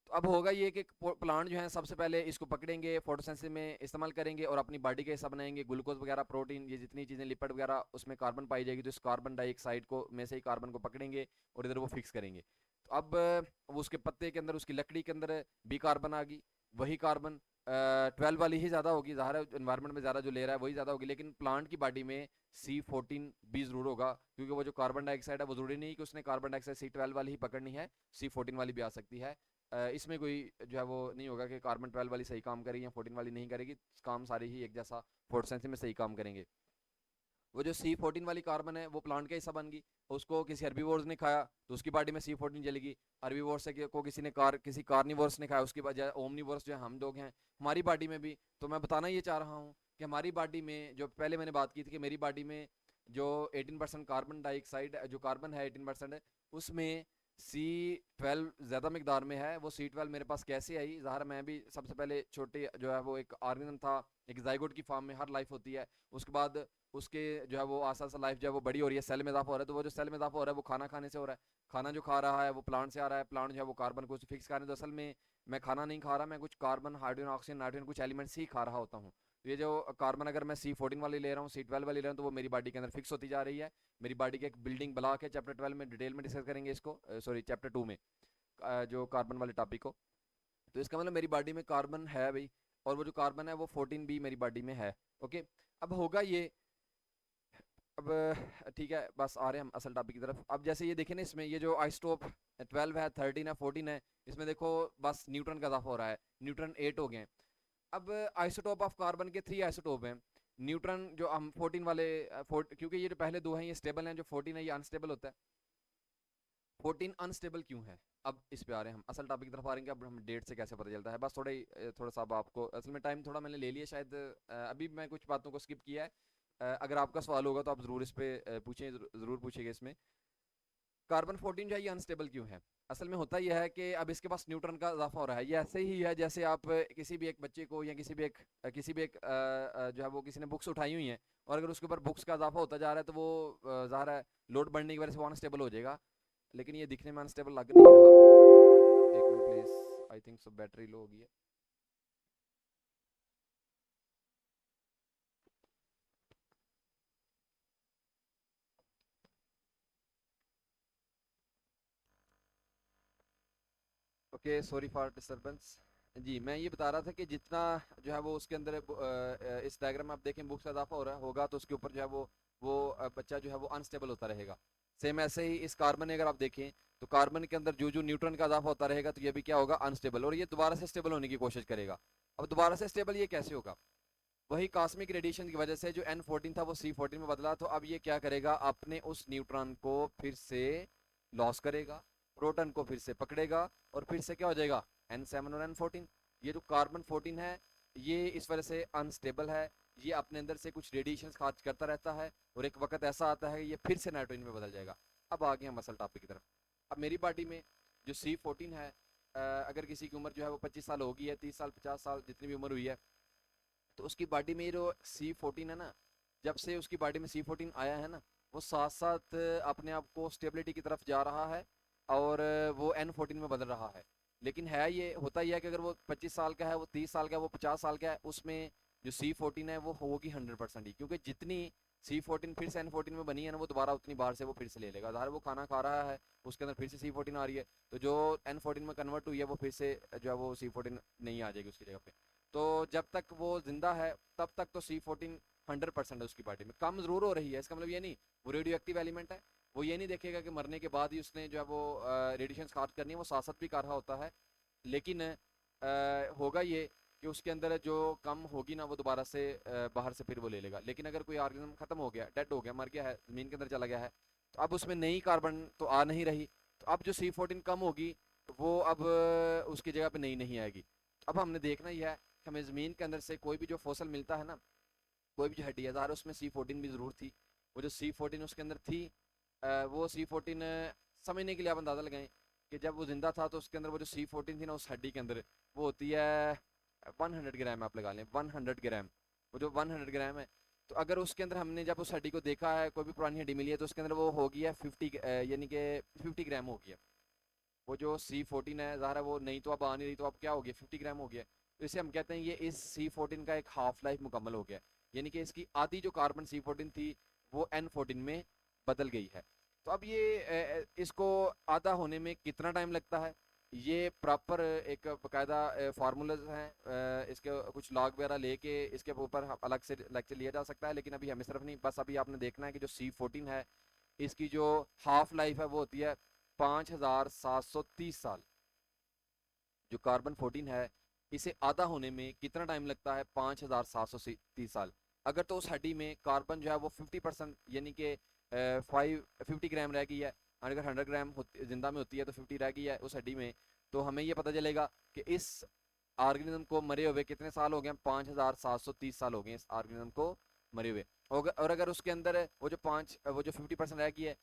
तो अब होगा ये कि प्लांट जो है सबसे पहले इसको पकड़ेंगे, फोटोसिंथेसिस में इस्तेमाल करेंगे और अपनी बॉडी का हिस्सा बनाएंगे। ग्लूकोज वगैरह, प्रोटीन, ये जितनी चीज़ें, लिपिड वगैरह, उसमें कार्बन पाई जाएगी, तो इस कार्बन डाइऑक्साइड को में से ही कार्बन को पकड़ेंगे और इधर वो फिक्स करेंगे। तो अब वो उसके पत्ते के अंदर, उसकी लकड़ी के अंदर भी कार्बन आ गई, वही कार्बन 12 वाली ही ज़्यादा होगी, ज़ाहिर है इन्वायरमेंट में ज़्यादा जो ले रहा है वही ज़्यादा होगी, लेकिन प्लांट की बॉडी में C14 भी ज़रूर होगा, क्योंकि वो जो कार्बन डाइऑक्साइड है वो ज़रूरी नहीं कि उसने कार्बन डाइऑक्साइड C12 वाली ही पकड़नी है, C14 वाली भी आ सकती है। इसमें कोई जो है वो नहीं होगा कि कार्बन 12 वाली सही काम करेगी या 14 वाली नहीं करेगी, काम सारी ही एक जैसा फोटोसिंथेसिस में सही काम करेंगे। वो जो C14 वाली कार्बन है वो प्लांट का हिस्सा बन गई, उसको किसी हर्बीवोर्स ने खाया तो उसकी बॉडी में C14 चलेगी। हर्बीवोर्स से को किसी ने किसी कार्निवोर्स ने खाया, उसकी बजाय ओमनीवोर्स जो हम लोग हैं, हमारी बॉडी में भी। तो मैं बताना ये चाह रहा हूँ कि हमारी बॉडी में, जो पहले मैंने बात की थी कि मेरी बॉडी में जो 18% कार्बन डाइऑक्साइड जो कार्बन है 18% है, उसमें C12 ज़्यादा मकदार में है। वो C12 मेरे पास कैसे आई, ज़ाहिर मैं भी सबसे पहले छोटे जो है वो एक ऑर्गेनिज्म था, एक जाइगोट की फॉर्म में हर लाइफ होती है। उसके बाद उसके जो है वो आस्ता आस्ता लाइफ जो है वो बड़ी हो रही है, सेल में इजाफा हो रहा है। तो वो जो सेल में इजाफा हो रहा है वो खाना खाने से हो रहा है, खाना जो खा रहा है वो प्लांट से आ रहा है, प्लांट जो है वो कार्बन को फिक्स कर रहे हैं। तो असल में मैं खाना नहीं खा रहा, मैं कुछ कार्बन, हाइड्रोजन, ऑक्सीजन, नाइट्रोजन कुछ एलिमेंट्स ही खा रहा होता हूँ। तो ये जो कार्बन अगर मैं C14 वाली ले रहा हूँ, C12 वाली ले रहा हूँ, तो वो मेरी बॉडी के अंदर फिक्स होती जा रही है। मेरी बॉडी की एक बिल्डिंग ब्लॉक है, चैप्टर 12 में डिटेल में डिस्कस करेंगे इसको, सॉरी चैप्टर 2 में, जो कार्बन वाले टॉपिक को। तो इसका मतलब मेरी बॉडी में कार्बन है भाई, और वो जो कार्बन है वो 14 भी मेरी बॉडी में है। ओके, अब होगा ये, अब ठीक है, बस आ रहे हैं हम असल टॉपिक की तरफ। अब जैसे ये देखें ना, इसमें ये जो आइसोटोप 12 है, 13 है, 14 है, इसमें देखो बस न्यूट्रॉन का इजाफा हो रहा है, न्यूट्रॉन 8 हो गए हैं। अब आइसोटोप ऑफ कार्बन के 3 आइसोटोप हैं। न्यूट्रॉन जो हम 14 वाले, क्योंकि ये जो पहले दो हैं ये स्टेबल हैं, जो 14 है ये अनस्टेबल होता है। 14 अनस्टेबल क्यों है, अब इस पे आ रहे हैं हम असल टॉपिक की तरफ आ रहे हैं कि अब हम डेट से कैसे पता चलता है। बस थोड़ा सा अब आपको असल में टाइम थोड़ा मैंने ले लिया शायद, अभी मैं कुछ बातों को स्किप किया है। अगर आपका सवाल होगा तो आप ज़रूर इस पे पूछें, ज़रूर पूछिएगा इसमें। कार्बन 14 जो है ये अनस्टेबल क्यों है। असल में होता यह है कि अब इसके पास न्यूट्रॉन का इजाफा हो रहा है। ये ऐसे ही है जैसे आप किसी भी एक बच्चे को या जो है वो किसी ने बुक्स उठाई हुई हैं, और अगर उसके ऊपर बुक्स का इजाफा होता जा रहा है तो वो ज़ाहिर है लोड बढ़ने की वजह से वो अनस्टेबल हो जाएगा। लेकिन ये दिखने में अनस्टेबल लग नहीं रहा। एक minute please, I think so battery low होगी है। Okay, sorry for disturbance. जी, मैं ये बता रहा था कि जितना जो है वो उसके अंदर इस डायग्राम में आप देखें बुक्स का इजाफा हो रहा होगा तो उसके ऊपर जो है वो बच्चा जो है वो अनस्टेबल होता रहेगा। सेम ऐसे ही इस कार्बन में अगर आप देखें तो कार्बन के अंदर जो जो न्यूट्रॉन का इजाफा होता रहेगा तो ये भी क्या होगा, अनस्टेबल, और ये दोबारा से स्टेबल होने की कोशिश करेगा। अब दोबारा से स्टेबल ये कैसे होगा? वही कॉस्मिक रेडिएशन की वजह से जो N14 था वो C14 में बदला, तो अब ये क्या करेगा, अपने उस न्यूट्रॉन को फिर से लॉस करेगा, प्रोटॉन को फिर से पकड़ेगा, और फिर से क्या हो जाएगा, N7 और N14। ये जो कार्बन 14 है ये इस वजह से अनस्टेबल है। ये अपने अंदर से कुछ रेडिएशन खारिज करता रहता है, और एक वक्त ऐसा आता है ये फिर से नाइट्रोजन में बदल जाएगा। अब आ गए हम असल टॉपिक की तरफ। अब मेरी बॉडी में जो C14 है, अगर किसी की उम्र जो है वो 25 साल होगी है, 30 साल 50 साल जितनी भी उम्र हुई है, तो उसकी बॉडी में ये जो C14 है ना, जब से उसकी बॉडी में C14 आया है ना, वो साथ साथ अपने आप को स्टेबिलिटी की तरफ जा रहा है, और वो N14 में बदल रहा है। लेकिन है ये होता ही है कि अगर वो 25 साल का है, वो 30 साल का है, वो 50 साल का है, उसमें जो C14 है वो होगी 100% ही, क्योंकि जितनी C14 फिर से N14 में बनी है ना, वो दोबारा उतनी बार से वो फिर से ले लेगा। ज़ाहिर है वो खाना खा रहा है, उसके अंदर फिर से C14 आ रही है, तो जो N14 में कन्वर्ट हुई है वो फिर से जो है वो C14 नहीं आ जाएगी उसकी जगह पे। तो जब तक वो जिंदा है तब तक तो C14 100% है उसकी बॉडी में। कम जरूर हो रही है, इसका मतलब ये नहीं वो रेडियो एक्टिव एलिमेंट है। वो ये नहीं देखेगा कि मरने के बाद ही उसने जो है वो रेडिएशन खारिज करनी है, वो साथ साथ भी कर रहा होता है। लेकिन होगा ये कि उसके अंदर जो कम होगी ना वो दोबारा से बाहर से फिर वो ले लेगा। लेकिन अगर कोई ऑर्गेनिज्म खत्म हो गया, डेड हो गया, मर गया है, जमीन के अंदर चला गया है, तो अब उसमें नई कार्बन तो आ नहीं रही, तो अब जो C14 कम होगी वो अब उसकी जगह पे नई नहीं आएगी। अब हमने देखना ही है कि हमें ज़मीन के अंदर से कोई भी जो फसल मिलता है ना, कोई भी जो हड्डी है, ज़ाहिर है उसमें C14 भी ज़रूर थी। वो जो C14 उसके अंदर थी, वो C14 समझने के लिए आप अंदाज़ा लगाएं कि जब वो जिंदा था तो उसके अंदर वो जो C14 थी ना उस हड्डी के अंदर, वो होती है 100 ग्राम, आप लगा लें 100 ग्राम। वो जो 100 ग्राम है, तो अगर उसके अंदर हमने जब उस हड्डी को देखा है, कोई भी पुरानी हड्डी मिली है, तो उसके अंदर वो हो गया 50, यानी कि 50 ग्राम हो गया। वो जो C14 है, ज़ाहिर है वो नहीं तो अब आ नहीं रही, तो अब क्या हो गया, 50 ग्राम हो गया। तो इसे हम कहते हैं ये इस C14 का एक हाफ लाइफ मुकम्मल हो गया, यानी कि इसकी आधी जो कार्बन C14 थी वो N14 में बदल गई है। तो अब ये इसको आधा होने में कितना टाइम लगता है, ये प्रॉपर एक बाकायदा फार्मूलाज हैं, इसके कुछ लॉग वगैरह लेके इसके ऊपर अलग से लेक्चर लिया जा सकता है, लेकिन अभी हमें सिर्फ नहीं, बस अभी आपने देखना है कि जो C14 है इसकी जो हाफ लाइफ है वो होती है 5730 साल। जो कार्बन 14 है इसे आधा होने में कितना टाइम लगता है, 5730 साल। अगर तो उस हड्डी में कार्बन जो है वो 50% यानी कि 50 ग्राम रह गई है, और अगर 100 ग्राम जिंदा में होती है तो 50 रह गई है उस हड्डी में, तो हमें ये पता चलेगा कि इस ऑर्गेनिज्म को मरे हुए कितने साल हो गए, 5730 साल हो गए इस ऑर्गेनिज्म को मरे हुए। और अगर उसके अंदर वो जो 50% रह गई है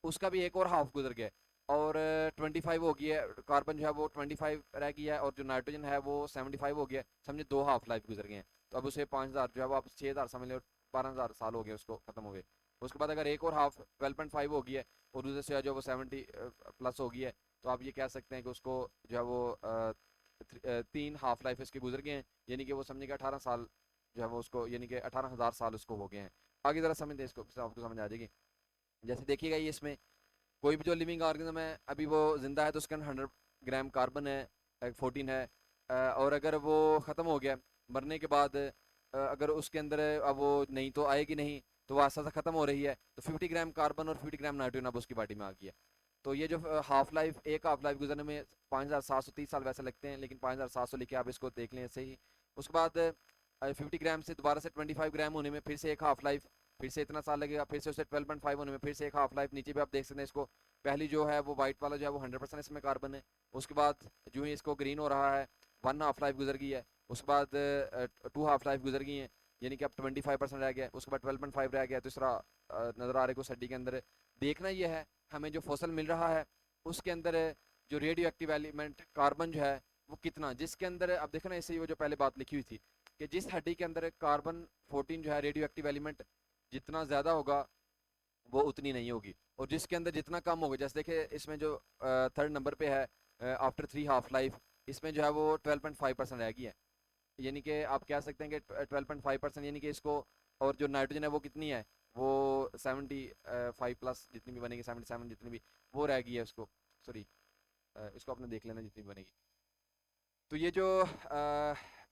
उसका भी एक और हाफ गुजर गया, और 25 हो गई है, कार्बन जो है वो 25 रह गया है, और जो नाइट्रोजन है वो 75 हो गया है, समझे 2 हाफ लाइफ गुजर गए हैं। तो अब उसे 5000 जो है वो आप 6000 समझ लो, 12000 साल हो गए उसको खत्म हो गए। उसके बाद अगर एक और हाफ 12.5 हो गई है, और दूसरे से जो वो 70 प्लस हो गई है, तो आप ये कह सकते हैं कि उसको जो है वो 3 हाफ लाइफ इसके गुजर गए हैं, यानी कि वो समझे कि 18 साल जो है वो उसको, यानी कि 18,000 साल उसको हो गए हैं। आगे जरा समझ दे इसको, आपको समझ आ जाएगी। जैसे देखिएगा ये इसमें कोई भी जो लिविंग ऑर्गेनिज्म है अभी वो जिंदा है तो उसके अंदर 100 ग्राम कार्बन है, 14 है, और अगर वो ख़त्म हो गया मरने के बाद, अगर उसके अंदर अब वो नहीं तो आएगी नहीं, तो वो आस्ता आस्ता ख़त्म हो रही है, तो 50 ग्राम कार्बन और 50 ग्राम नाइट्रोजन अब उसकी बॉडी में आ गया। तो ये जो एक हाफ लाइफ गुजरने में 5730 साल वैसे लगते हैं, लेकिन 5700 लिखे आप इसको देख लें ऐसे ही। उसके बाद 50 ग्राम से दोबारा से 25 ग्राम होने में फिर से एक हाफ लाइफ, फिर से इतना साल लगेगा, फिर से उसे 12.5 होने में फिर से एक हाफ लाइफ। नीचे भी आप देख सकते हैं इसको, पहली जो है वो वाइट वाला जो है वो 100% इसमें कार्बन है। उसके बाद जो ही इसको ग्रीन हो रहा है 1 हाफ लाइफ गुजर गई है, उसके बाद 2 हाफ लाइफ गुजर गई हैं, यानी कि अब 25% रह गया, उसके बाद 12.5 रह गया। तीसरा नज़र आ रहा है को सड्डी के अंदर। देखना यह है हमें जो फसल मिल रहा है उसके अंदर जो रेडियो एक्टिव एलिमेंट कार्बन जो है वो कितना, जिसके अंदर अब देखो ना, ऐसे वो जो पहले बात लिखी हुई थी कि जिस हड्डी के अंदर कार्बन 14 जो है रेडियो एक्टिव एलिमेंट जितना ज़्यादा होगा वो उतनी नहीं होगी, और जिसके अंदर जितना कम होगा, जैसे देखिए इसमें जो थर्ड नंबर पे है आफ्टर 3 हाफ लाइफ, इसमें जो है वो 12.5% रह गई है। यानी कि आप कह सकते हैं कि 12.5%, यानी कि इसको, और जो नाइट्रोजन है वो कितनी है, वो 75 प्लस जितनी भी बनेगी, 77 जितनी भी वो रह गई है उसको, सॉरी इसको आपने देख लेना जितनी भी बनेगी। तो ये जो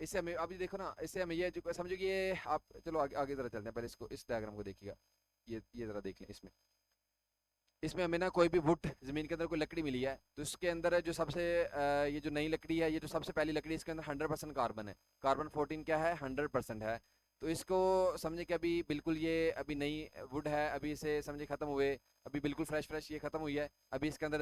इससे हमें अभी देखो ना, इससे हमें ये जो समझो कि ये आप चलो आगे आगे ज़रा चलते हैं, पहले इसको इस डायग्राम को देखिएगा, ये ज़रा देख लें। इसमें इसमें हमें ना कोई भी वुड ज़मीन के अंदर कोई लकड़ी मिली है, तो इसके अंदर जो सबसे ये जो नई लकड़ी है, ये जो सबसे पहली लकड़ी, इसके अंदर 100% कार्बन है, कार्बन 14 क्या है, 100% है। तो इसको समझे कि अभी बिल्कुल ये अभी नई वुड है, अभी इसे समझे ख़त्म हुए, अभी बिल्कुल फ्रेश फ्रेश ये ख़त्म हुई है, अभी इसके अंदर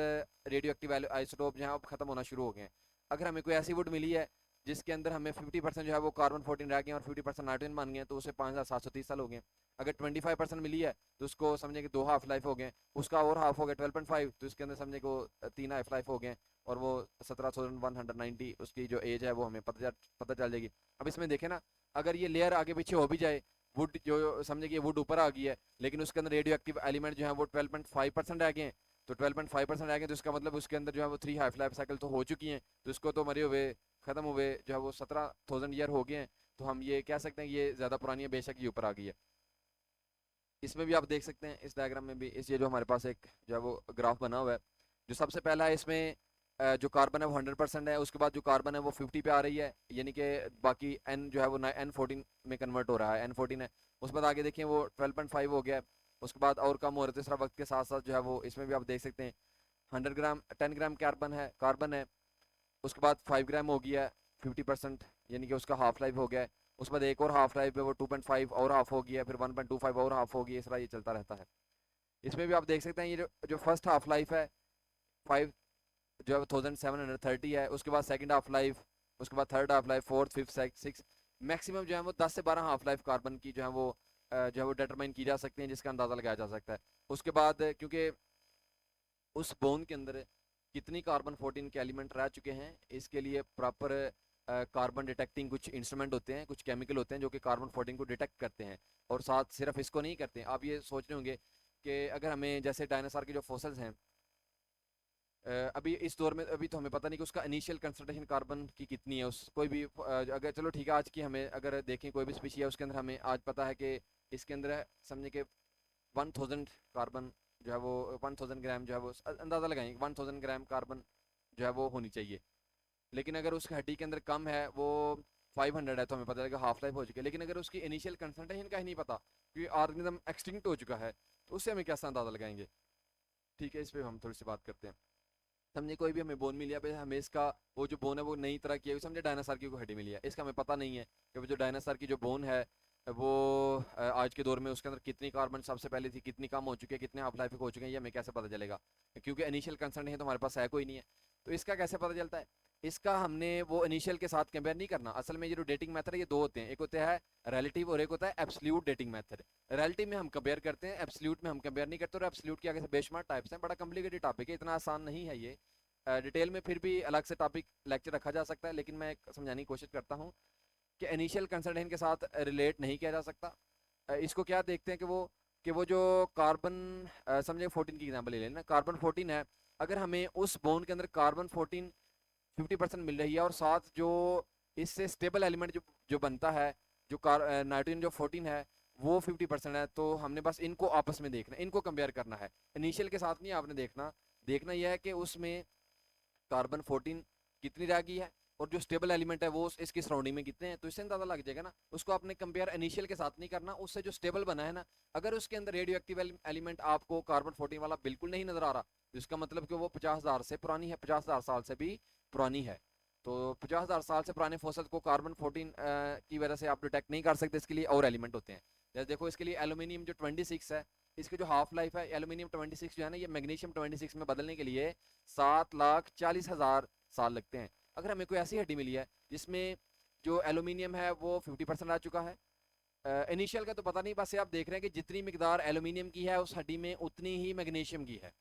रेडियो एक्टिव आइसोटोप जो है अब ख़त्म होना शुरू हो गए हैं। अगर हमें कोई ऐसी वुड मिली है जिसके अंदर हमें 50% जो है वो कार्बन 14 रह गए हैं और 50% नाइट्रोजन बन गए हैं, तो उसे 5730 साल हो गए। अगर 25% मिली है तो उसको समझे कि 2 हाफ लाइफ हो गए, उसका और हाफ हो गया 12.5, तो इसके अंदर समझे को 3 हाफ लाइफ हो गए, और वो 17,190 उसकी जो एज है वो हमें पता चल जाएगी। अब इसमें देखें ना, अगर ये लेयर आगे पीछे हो भी जाए, वुड जो समझे कि वुड ऊपर आ गई है, लेकिन उसके अंदर रेडियो एक्टिव एलिमेंट जो है वो 12.5% रह गए हैं, तो 12.5% रह गए, तो इसका मतलब उसके अंदर जो है वो 3 हाफ लाइफ साइकिल तो हो चुकी हैं, तो इसको तो मरे हुए ख़त्म हुए जो है वो 17,000 ईयर हो गए हैं। तो हम ये कह सकते हैं कि ये ज़्यादा पुरानी है, बेशक ये ऊपर आ गई है। इसमें भी आप देख सकते हैं, इस डायग्राम में भी, इस ये जो हमारे पास एक जो है वो ग्राफ बना हुआ है, जो सबसे पहला है इसमें जो कार्बन है वो 100% है, उसके बाद जो कार्बन है वो 50 पे आ रही है, यानी कि बाकी एन जो है वो N14 में कन्वर्ट हो रहा है, N14 है। उसके बाद आगे देखें वो 12.5 हो गया है, उसके बाद और कम हो रहा है, तीसरा वक्त के साथ साथ जो है वो इसमें भी आप देख सकते हैं 100 ग्राम 10 ग्राम कार्बन है। उसके बाद 5 ग्राम हो गया 50%, यानी कि उसका हाफ लाइफ हो गया है। उसके बाद एक और हाफ लाइफ है वो 2.5 और हाफ हो गया, फिर 1.25 और हाफ हो गया, इस तरह ये चलता रहता है। इसमें भी आप देख सकते हैं ये जो फर्स्ट हाफ लाइफ है 5 जो है 1730 है, उसके बाद सेकंड हाफ लाइफ, उसके बाद third half life, fourth fifth six, maximum जो है वो 10 से 12 हाफ लाइफ कार्बन की जो है वो जो है वो डिटरमाइन की जा सकती है, जिसका अंदाज़ा लगाया जा सकता है। उसके बाद क्योंकि उस बोन के अंदर कितनी कार्बन 14 के एलिमेंट रह चुके हैं, इसके लिए प्रॉपर कार्बन डिटेक्टिंग कुछ इंस्ट्रूमेंट होते हैं, कुछ केमिकल होते हैं जो कि कार्बन 14 को डिटेक्ट करते हैं, और साथ सिर्फ इसको नहीं करते हैं। आप ये सोच रहे होंगे कि अगर हमें जैसे डायनासोर के जो फॉसिल्स हैं, अभी इस दौर में अभी तो हमें पता नहीं कि उसका इनिशियल कंसंट्रेशन कार्बन की कितनी है, उस कोई भी अगर चलो ठीक है, आज की हमें अगर देखें कोई भी स्पीशी है उसके अंदर हमें आज पता है कि इसके अंदर है समझे कि 1000 कार्बन जो है वो 1000 ग्राम जो है वो अंदाज़ा लगाएंगे 1000 ग्राम कार्बन जो है वो होनी चाहिए। लेकिन अगर उसकी हड्डी के अंदर कम है, वो 500 है, तो हमें पता चलेगा हाफ लाइफ हो चुकी है। लेकिन अगर उसकी इनिशियल कंसंट्रेशन का ही नहीं पता, क्योंकि ऑर्गेनिज्म एक्सटिंक्ट हो चुका है, तो उससे हमें कैसा अंदाज़ा लगाएंगे। ठीक है, इस पर हम थोड़ी सी बात करते हैं। समझे कोई भी हमें बोन मिली है, भाई हमें इसका वो जो बोन है वो नई तरह की है, समझे डायनासोर की कोई हड्डी मिली है, इसका हमें पता नहीं है कि वो जो डायनासोर की जो बोन है वो आज के दौर में उसके अंदर कितनी कार्बन सबसे पहले थी, कितनी कम हो चुकी है, कितने हाफ लाइफ हो चुके हैं, ये हमें कैसे पता चलेगा, क्योंकि इनिशियल कंसर्न है तो हमारे पास है कोई नहीं है। तो इसका कैसे पता चलता है, इसका हमने वो इनिशियल के साथ कंपेयर नहीं करना। असल में ये जो डेटिंग मेथड है ये दो होते हैं, एक होता है रिलेटिव और एक होता है एब्सोल्यूट डेटिंग मेथड। रिलेटिव में हम कंपेयर करते हैं, एब्सोल्यूट में हम कंपेयर नहीं करते, और एब्सोल्यूट के आगे से बेशुमार टाइप्स हैं, बड़ा कॉम्प्लिकेटेड टॉपिक है, इतना आसान नहीं है ये। डिटेल में फिर भी अलग से टॉपिक लेक्चर रखा जा सकता है, लेकिन मैं समझाने की कोशिश करता हूँ कि इनिशियल कंसल्टेंट के साथ रिलेट नहीं किया जा सकता। इसको क्या देखते हैं कि वो जो कार्बन समझे 14 की एग्जांपल ले लेना, कार्बन 14 है, अगर हमें उस बोन के अंदर कार्बन 14 50% मिल रही है, और साथ जो इससे स्टेबल एलिमेंट जो जो बनता है, जो नाइट्रोजन जो 14 है वो 50% है, तो हमने बस इनको आपस में देखना, इनको कंपेयर करना है, इनिशियल के साथ नहीं आपने देखना। देखना यह है कि उसमें कार्बन 14 कितनी रह गई है, और जो स्टेबल एलिमेंट है वो इसकी सराउंडिंग में कितने हैं, तो इससे अंदाजा लग जाएगा ना। उसको आपने कंपेयर इनिशियल के साथ नहीं करना, उससे जो स्टेबल बना है ना, अगर उसके अंदर रेडियो एक्टिव एलिमेंट आपको कार्बन 14 वाला बिल्कुल नहीं नजर आ रहा, तो इसका मतलब कि वो 50,000 से पुरानी है, 50,000 साल से भी पुरानी है। तो 50,000 साल से पुराने फोसल को कार्बन 14 की वजह से आप डिटेक्ट नहीं कर सकते, इसके लिए और एलिमेंट होते हैं। जैसे देखो इसके लिए एल्यूमिनियम जो 26 है, इसकी जो हाफ लाइफ है एल्यूमिनियम 26 जो है ना, ये मैग्नीशियम 26 में बदलने के लिए 7,40,000 साल लगते हैं। अगर हमें कोई ऐसी हड्डी मिली है जिसमें जो एल्यूमिनियम है वो 50% आ चुका है, इनिशियल का तो पता नहीं, बस ये आप देख रहे हैं कि जितनी मिकदार एल्यूमिनियम की है उस हड्डी में उतनी ही मैग्नीशियम की है।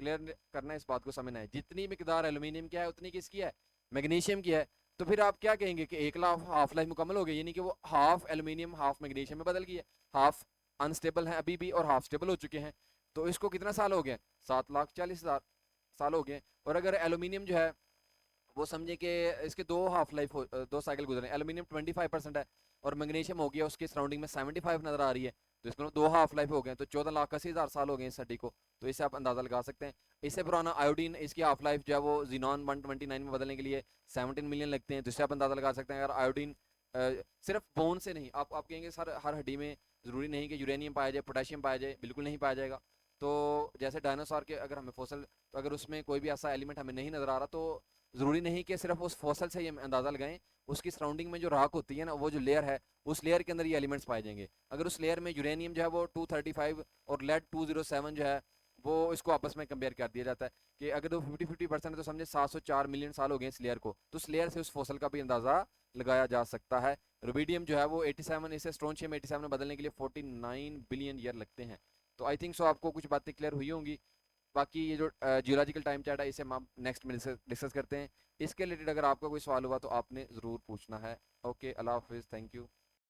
क्लियर करना है, इस बात को समझना है। जितनी मिकदार एल्यूमिनियम की है उतनी किसकी है, मैग्नीशियम की है। तो फिर आप क्या कहेंगे कि एक लाख हाफ लाइफ मुकम्मल हो गई, यानी कि वो हाफ एल्यूमिनियम हाफ मैग्नीशियम में बदल गई है, हाफ अनस्टेबल है अभी भी और हाफ स्टेबल हो चुके हैं। तो इसको कितना साल हो गए, 7,40,000 साल हो गए। और अगर एल्यूमिनियम जो है वो समझे कि इसके दो हाफ लाइफ दो साइकिल गुजरे, एल्यूमिनियम 25% है और मैग्नीशियम हो गया उसके सराउंडिंग में 75 नजर आ रही है, तो इसमें दो हाफ लाइफ हो गए, तो 14,80,000 साल हो गए इस सड्डी को। तो इससे आप अंदाजा लगा सकते हैं। इससे पुराना आयोडीन, इसकी हाफ लाइफ जो है वो जीनॉन 129 में बदलने के लिए 17 मिलियन लगते हैं, तो इससे आप अंदाजा लगा सकते हैं। अगर आयोडीन सिर्फ बोन से नहीं, आप कहेंगे सर हर हड्डी में ज़रूरी नहीं कि यूरेनियम पाया जाए, पोटेशियम पाया जाए, बिल्कुल नहीं पाया जाएगा। तो जैसे डायनासोर के अगर हमें फॉसल, तो अगर उसमें कोई भी ऐसा एलिमेंट हमें नहीं नज़र आ रहा, तो ज़रूरी नहीं कि सिर्फ उस फॉसल से ये अंदाज़ा लगाएं, उसकी सराउंडिंग में जो राख होती है ना, वो जो लेयर है, उस लेयर के अंदर ये एलिमेंट्स पाए जाएंगे। अगर उस लेयर में यूरेनियम जो है वो 235 और लेड 207 जो है वो इसको आपस में कंपेयर कर दिया जाता है कि अगर वो 50-50% है तो समझे 704 मिलियन साल हो गए इस लेयर को, तो उस लेयर से उस फॉसल का भी अंदाज़ा लगाया जा सकता है। रुबिडियम जो है वो 87, इसे स्ट्रोंशियम 87 में बदलने के लिए 49 बिलियन ईयर लगते हैं। तो आई थिंक सो आपको कुछ बातें क्लियर हुई होंगी। बाकी ये जो जियोलॉजिकल टाइम चार्ट है इसे हम नेक्स्ट में डिस्कस करते हैं। इसके रिलेटेड अगर आपका कोई सवाल हुआ तो आपने ज़रूर पूछना है। ओके, अल्लाह हाफिज़, थैंक यू।